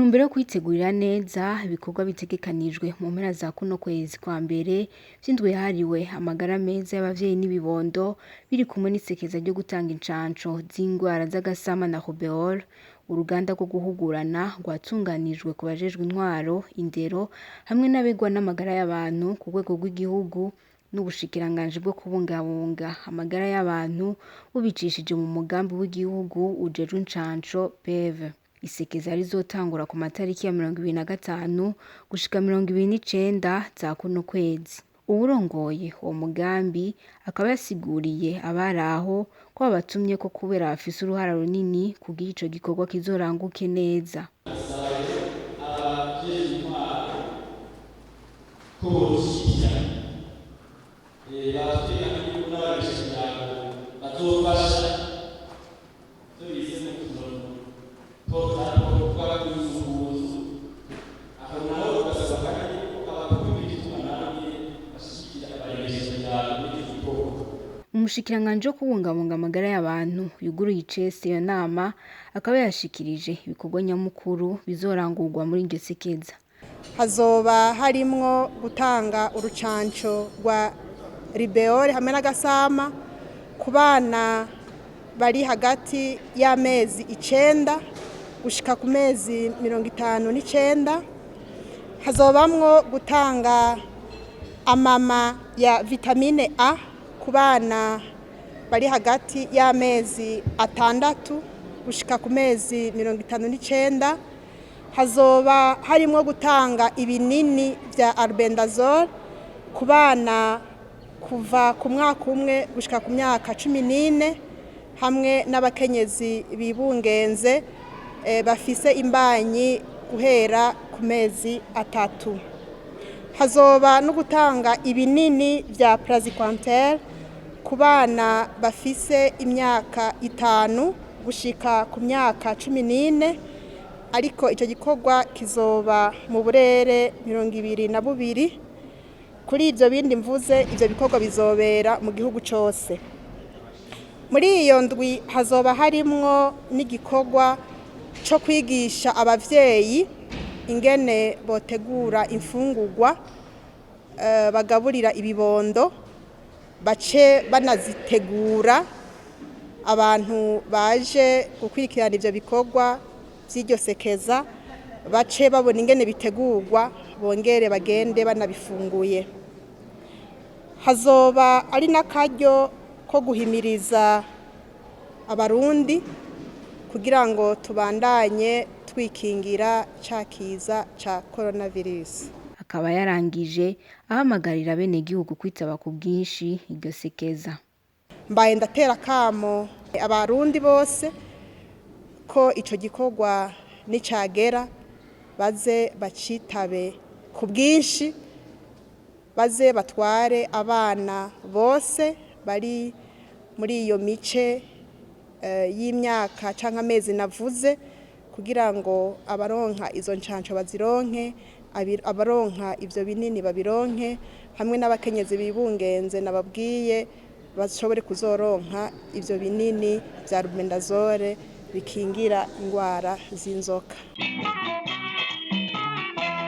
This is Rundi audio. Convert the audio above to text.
ntumbero yo kwitegurira neza ibikorwa bitegekanijwe mu mpera za kuno kwezi kwa mbere vy'indwi yahariwe amagara meza y'abavyeyi n'ibibondo biri kumwe n'isekeza ryo gutanga incanco z'ingwara z'agasama na rubeole. Uruganda rwo guhugurana rwatunganijwe ku bajejwe intwaro, indero hamwe n'abegwa n'amagara y'abantu ku rwego rw'igihugu n'ubushikiranganji bwo kubungabunga amagara y'abantu bubicishije mu mugambi w'igihugu ujejwe incanco PEV. Isekeza rizotangura ku matariki ya 25 gushika 29 za kuno kwezi. Uwurongoye uwo mugambi akaba yasiguriye abaraho ko babatumye ko kubera bafise uruhara runini kugira ico gikorwa kizoranguke neza. Umushikiranganji wo kubungabunga amagara y'abantu yuguruye icese iyo nama akaba yashikirije ibikorwa nyamukuru bizorangurwa muri iryo sekeza. Hazoba harimwo gutanga urucanco rwa rubeole hamwe n'agasama ku bana bari hagati y'amezi 9 gushika ku mezi 59. Hazobamwo gutanga amama ya vitamine A ku bana bari hagati y'amezi 6 gushika ku mezi 59. Hazoba harimwo gutanga ibinini vya albendazole ku bana kuva ku mwaka umwe gushika ku myaka 14 hamwe n'abakenyezi bibungenze bafise imbanyi guhera ku mezi 3. Hazoba no gutanga ibinini vya praziquantel ku bana bafise imyaka 5 gushika ku myaka 14, ariko ico gikorwa kizoba mu burere 22. Kuri ivyo bindi mvuze, ivyo bikorwa bizobera mu gihugu cose. Muri iyo ndwi hazoba harimwo n'igikorwa co kwigisha abavyeyi ingene botegura imfungurwa bagaburira ibibondo, bace banazitegura abantu baje gukurikirana ivyo bikorwa vy'iryo sekeza bace babona ingene bitegurwa bongere bagende banabifunguye. Hazoba ari n'akaryo ko guhimiriza abarundi kugira ngo tubandanye twikingira cakiza ca coronavirus. Akaba yarangije ahamagarira bene gihugu kwitaba ku bwinshi iryo sekeza. Mbaye ndatera kamo abarundi bose ko ico gikorwa nicagera baze bacitabe ku bwinshi, baze batware abana bose bari muri iyo mice y'imyaka canke amezi navuze kugira ngo abaronka izo ncanco bazironke, abaronka ivyo binini babironke, hamwe n'abakenyezi bibungenze nababwiye bashobore kuzoronka ivyo binini vya albendazole bikingira ingwara z'inzoka.